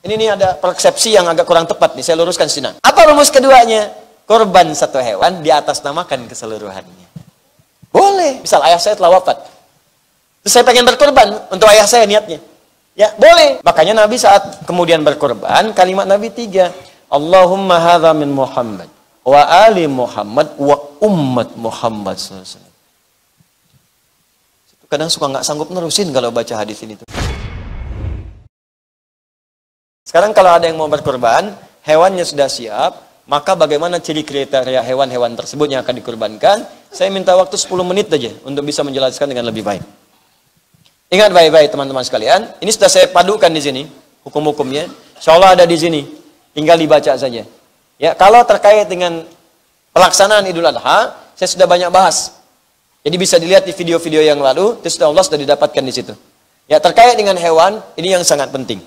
Ini ada persepsi yang agak kurang tepat nih, saya luruskan sini. Apa rumus keduanya? Korban satu hewan di atas namakan keseluruhannya. Boleh. Misal ayah saya telah wafat. Terus saya pengen berkorban untuk ayah saya niatnya. Ya, boleh. Makanya Nabi saat kemudian berkorban, kalimat Nabi 3. Allahumma hadza min Muhammad wa ali Muhammad wa ummat Muhammad SAW. Kadang suka nggak sanggup nerusin kalau baca hadis ini tuh. Sekarang kalau ada yang mau berkorban, hewannya sudah siap, maka bagaimana ciri kriteria hewan-hewan tersebut yang akan dikorbankan? Saya minta waktu 10 menit aja untuk bisa menjelaskan dengan lebih baik. Ingat baik-baik teman-teman sekalian, ini sudah saya padukan di sini, hukum-hukumnya. Insya Allah ada di sini, tinggal dibaca saja. Ya, kalau terkait dengan pelaksanaan Idul Adha, saya sudah banyak bahas. Jadi bisa dilihat di video-video yang lalu, itu Allah sudah didapatkan di situ. Ya, terkait dengan hewan, ini yang sangat penting.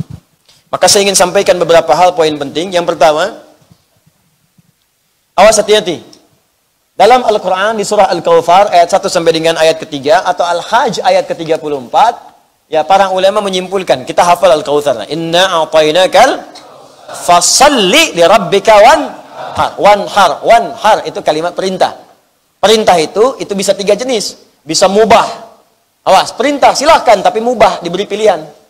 Maka saya ingin sampaikan beberapa hal poin penting. Yang pertama, awas hati-hati. Dalam Al-Quran di surah Al-Kawthar ayat 1 sampai dengan ayat ketiga atau Al-Hajj ayat ke-34, ya para ulama menyimpulkan, kita hafal Al-Kawthar. Inna a'tainakal fasalli li rabbika wanhar itu kalimat perintah. Perintah itu bisa 3 jenis. Bisa mubah. Awas, perintah silahkan tapi mubah, diberi pilihan.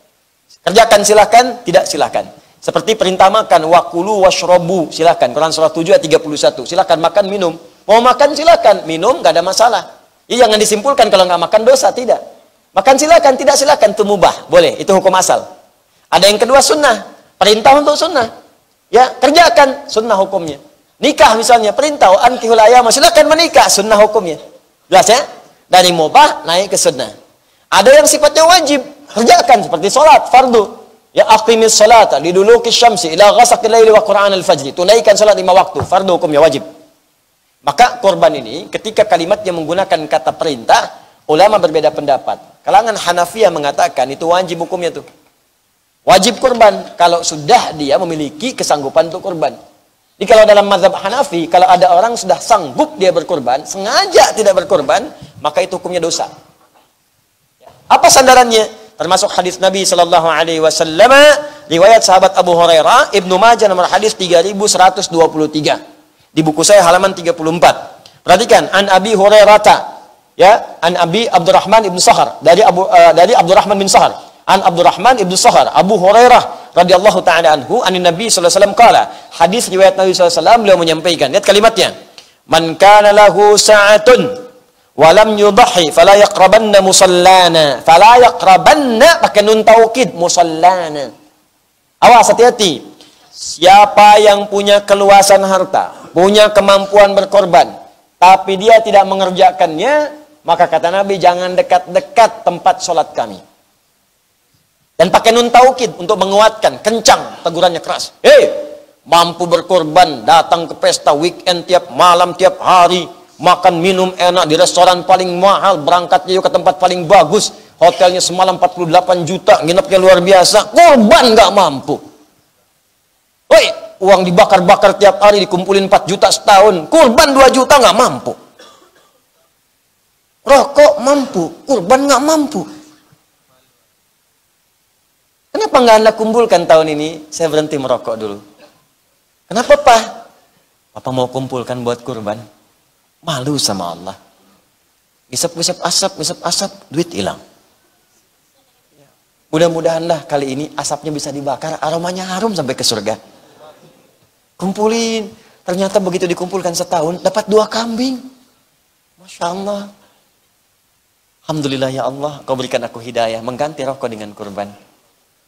Kerjakan silahkan, tidak silahkan. Seperti perintah makan, wakulu washrobu, silahkan. Quran surah 7 ayat 31, silahkan makan, minum. Mau makan silahkan, minum nggak ada masalah. Ya, jangan disimpulkan kalau nggak makan dosa, tidak. Makan silahkan, tidak silahkan, itu mubah, boleh, itu hukum asal. Ada yang kedua sunnah, perintah untuk sunnah. Ya, kerjakan, sunnah hukumnya. Nikah misalnya, perintah, ankihul ayama, silahkan menikah, sunnah hukumnya. Jelas ya? Dari mubah naik ke sunnah. Ada yang sifatnya wajib, kerjakan seperti sholat fardu. Ya, aqimis sholata liduluki syamsi ila ghasaqil laili wa qur'an al-fajri. Tunaikan sholat 5 waktu, fardu hukumnya wajib. Maka korban ini ketika kalimatnya menggunakan kata perintah, ulama berbeda pendapat. Kalangan Hanafiyah mengatakan itu wajib hukumnya tuh. Wajib korban kalau sudah dia memiliki kesanggupan untuk korban. Jadi kalau dalam mazhab Hanafi, kalau ada orang sudah sanggup dia berkorban, sengaja tidak berkorban, maka itu hukumnya dosa. Apa sandarannya? Termasuk hadis Nabi sallallahu alaihi wasallam, riwayat sahabat Abu Hurairah, Ibnu Majah nomor hadis 3123. Di buku saya halaman 34. Perhatikan, an Abi Hurairah, ya, an Abi Abdurrahman ibn Sahar, dari Abdurrahman bin Sahar, an Abdurrahman ibn Sahar, Abu Hurairah radhiyallahu taala anhu, anin Nabi sallallahu alaihi wasallam qala, hadis riwayat Nabi sallallahu alaihi wasallam, beliau menyampaikan, lihat kalimatnya, man kana lahu sa'atun walam yudhi fala yaqrabanna musallana, fala yaqrabanna pakai nun taukid, musallana. Awas, hati-hati. Siapa yang punya keluasan harta, punya kemampuan berkorban, tapi dia tidak mengerjakannya, maka kata Nabi, jangan dekat-dekat tempat sholat kami. Dan pakai nun taukid untuk menguatkan, kencang, tegurannya keras. Mampu berkorban, datang ke pesta weekend tiap malam, tiap hari, makan minum enak di restoran paling mahal, berangkatnya ke tempat paling bagus, hotelnya semalam 48 juta, nginepnya luar biasa, korban nggak mampu. Uang dibakar-bakar tiap hari, dikumpulin 4 juta setahun, korban 2 juta nggak mampu. Rokok mampu, korban nggak mampu. Kenapa nggak Anda kumpulkan tahun ini? Saya berhenti merokok dulu. Kenapa, Pak? Papa mau kumpulkan buat kurban. Malu sama Allah. Ngisap asap, duit hilang. Mudah-mudahanlah kali ini asapnya bisa dibakar, aromanya harum sampai ke surga. Kumpulin. Ternyata begitu dikumpulkan setahun, dapat 2 kambing. Masya Allah. Alhamdulillah ya Allah, Kau berikan aku hidayah, mengganti rokok dengan kurban.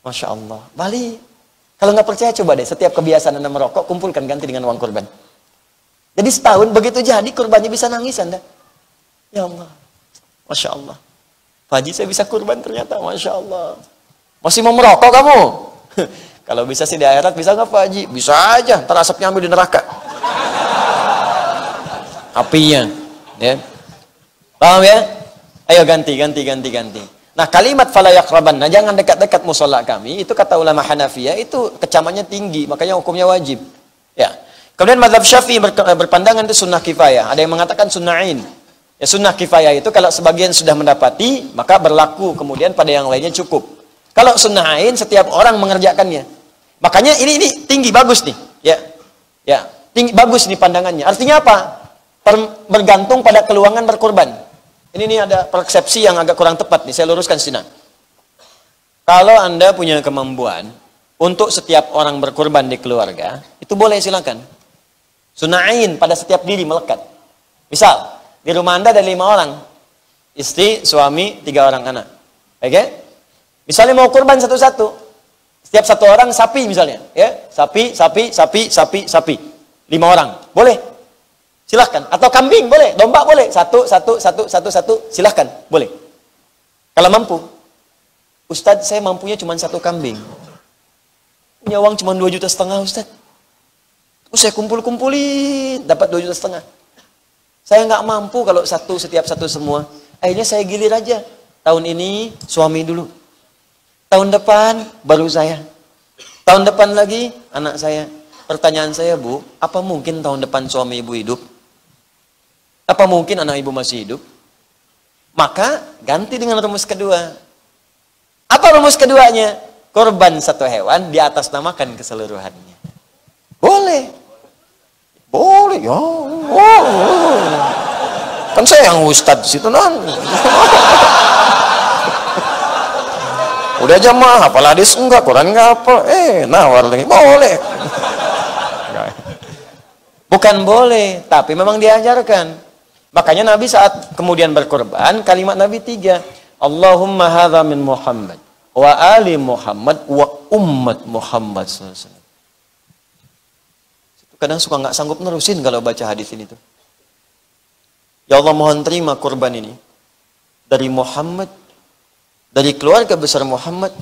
Masya Allah. Balik. Kalau nggak percaya coba deh, setiap kebiasaan Anda merokok, kumpulkan ganti dengan uang kurban. Jadi setahun begitu jadi kurbannya bisa nangis Anda. Ya Allah. Masya Allah. Pak Haji, saya bisa kurban ternyata. Masya Allah. Masih mau merokok kamu? Kalau bisa sih di akhirat, bisa nggak Pak Haji? Bisa aja. Ntar asapnya ambil di neraka. Apinya. Ya. Paham ya? Ayo ganti. Nah, kalimat fala yaqraban, nah jangan dekat-dekat musola kami, itu kata ulama Hanafiyah, itu kecamannya tinggi, makanya hukumnya wajib. Ya. Kemudian mazhab Syafi'i berpandangan itu sunnah kifayah. Ada yang mengatakan sunnah ain. Ya, sunnah kifayah itu kalau sebagian sudah mendapati, maka berlaku kemudian pada yang lainnya cukup. Kalau sunnah ain, setiap orang mengerjakannya. Makanya ini tinggi, bagus nih. Ya. Ya, tinggi, bagus nih pandangannya. Artinya apa? Bergantung pada keluangan berkorban. Ini ada persepsi yang agak kurang tepat nih. Saya luruskan sini. Kalau Anda punya kemampuan untuk setiap orang berkorban di keluarga, itu boleh, silakan. Sunnah pada setiap diri melekat. Misal, di rumah Anda ada 5 orang. Istri, suami, 3 orang anak. Oke? Misalnya mau kurban satu-satu. Setiap satu orang sapi misalnya. Ya, sapi. 5 orang. Boleh. Silahkan. Atau kambing boleh. Domba boleh. Satu. Silahkan. Boleh. Kalau mampu. Ustadz, saya mampunya cuma 1 kambing. Punya uang cuma 2,5 juta, Ustadz. Saya kumpul-kumpulin. Dapat 2,5 juta. Saya nggak mampu kalau setiap satu semua. Akhirnya saya gilir aja. Tahun ini suami dulu. Tahun depan baru saya. Tahun depan lagi anak saya. Pertanyaan saya, Bu, apa mungkin tahun depan suami ibu hidup? Apa mungkin anak ibu masih hidup? Maka ganti dengan rumus kedua. Apa rumus keduanya? Korban 1 hewan di atas namakan keseluruhannya. Boleh. Boleh ya. Kan saya yang ustad di situ non. Udah jamaah, apalah hadis enggak, Quran enggak apa. Nawar lagi. Boleh. Bukan boleh, tapi memang diajarkan. Makanya Nabi saat kemudian berkorban, kalimat Nabi 3. Allahumma hadza min Muhammad wa ali Muhammad wa ummat Muhammad SAW. Kadang suka nggak sanggup nerusin kalau baca hadis ini tuh. Ya Allah, mohon terima kurban ini dari Muhammad, dari keluarga besar Muhammad,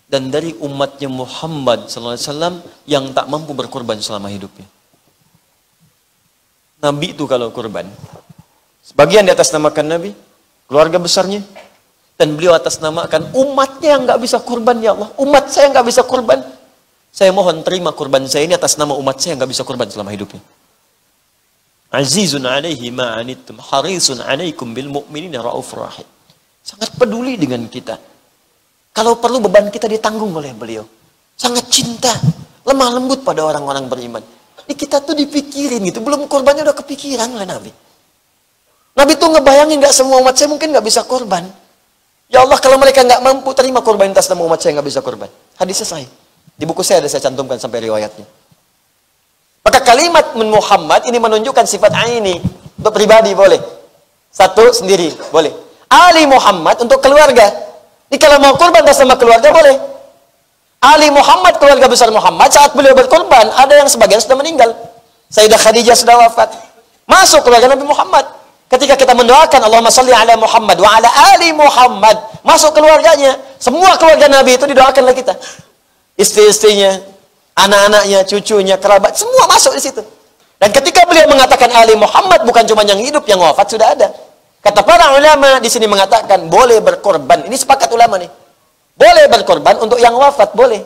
dan dari umatnya Muhammad SAW yang tak mampu berkorban selama hidupnya. Nabi itu kalau kurban, sebagian di atas namakan Nabi, keluarga besarnya, dan beliau atas namakan umatnya yang nggak bisa kurban. Ya Allah, umat saya nggak bisa kurban. Saya mohon terima kurban saya ini atas nama umat saya yang nggak bisa kurban selama hidupnya. Azizun alaihi ma'anittum harisun alaikum bil mu'minina raufur rahim. Sangat peduli dengan kita. Kalau perlu beban kita ditanggung oleh beliau. Sangat cinta, lemah lembut pada orang-orang beriman. Ini kita tuh dipikirin gitu, belum korbannya udah kepikiran oleh Nabi. Nabi tuh ngebayangin nggak semua umat saya mungkin nggak bisa korban. Ya Allah, kalau mereka nggak mampu terima korban atas nama umat saya nggak bisa korban. Hadisnya sahih. Di buku saya ada saya cantumkan sampai riwayatnya. Maka kalimat min Muhammad ini menunjukkan sifat aini. Untuk pribadi boleh. Satu sendiri boleh. Ali Muhammad untuk keluarga. Ini kalau mau kurban atas nama keluarga boleh. Ali Muhammad, keluarga besar Muhammad, saat beliau berkorban, ada yang sebagian sudah meninggal. Sayyidah Khadijah sudah wafat. Masuk keluarga Nabi Muhammad. Ketika kita mendoakan Allahumma shalli ala Muhammad wa ala ali Muhammad, masuk keluarganya. Semua keluarga Nabi itu didoakan oleh kita. Istri-istrinya, anak-anaknya, cucunya, kerabat, semua masuk di situ. Dan ketika beliau mengatakan Ali Muhammad, bukan cuma yang hidup, yang wafat sudah ada. Kata para ulama di sini mengatakan boleh berkorban. Ini sepakat ulama nih. Boleh berkorban untuk yang wafat, boleh.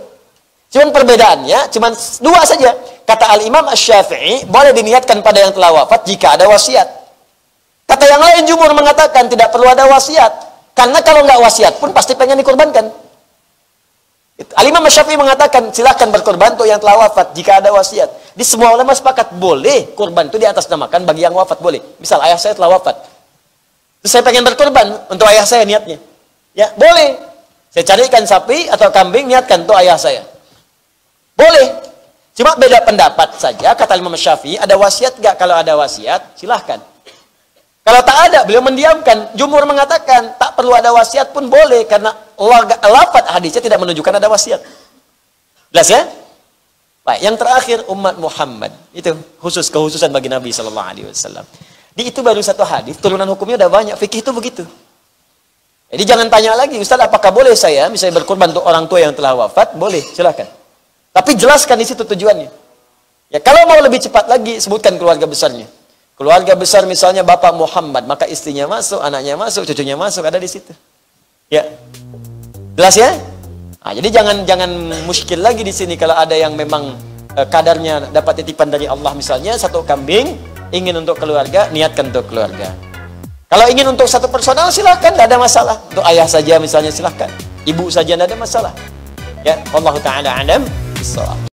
Cuman perbedaannya, cuman 2 saja. Kata Al-Imam Asy-Syafi'i, boleh diniatkan pada yang telah wafat jika ada wasiat. Kata yang lain, jumhur mengatakan tidak perlu ada wasiat. Karena kalau nggak wasiat pun pasti pengen dikorbankan. Al-Imam Asy-Syafi'i mengatakan silakan berkorban untuk yang telah wafat jika ada wasiat. Di semua ulama sepakat boleh korban itu diatasnamakan bagi yang wafat, boleh. Misal ayah saya telah wafat, terus saya pengen berkorban untuk ayah saya, niatnya, ya boleh. Saya carikan sapi atau kambing, niatkan untuk ayah saya, boleh. Cuma beda pendapat saja. Kata Imam Syafi'i, ada wasiat gak? Kalau ada wasiat silahkan. Kalau tak ada, beliau mendiamkan. Jumhur mengatakan tak perlu ada wasiat pun boleh, karena lafaz hadisnya tidak menunjukkan ada wasiat. Jelas ya? Baik, yang terakhir umat Muhammad. Itu khusus kehususan bagi Nabi SAW. Di itu baru 1 hadis, turunan hukumnya udah banyak. Fikih itu begitu. Jadi jangan tanya lagi, Ustaz, apakah boleh saya misalnya berkorban untuk orang tua yang telah wafat? Boleh, silakan. Tapi jelaskan di situ tujuannya. Ya, kalau mau lebih cepat lagi, sebutkan keluarga besarnya. Keluarga besar misalnya Bapak Muhammad, maka istrinya masuk, anaknya masuk, cucunya masuk, ada di situ. Ya. Jelas ya? Nah, jadi jangan muskil lagi di sini kalau ada yang memang kadarnya dapat titipan dari Allah, misalnya 1 kambing, ingin untuk keluarga, niatkan untuk keluarga. Kalau ingin untuk 1 personal silahkan, tidak ada masalah. Untuk ayah saja misalnya silahkan, ibu saja tidak ada masalah. Ya, wallahu taala alam. bissawab.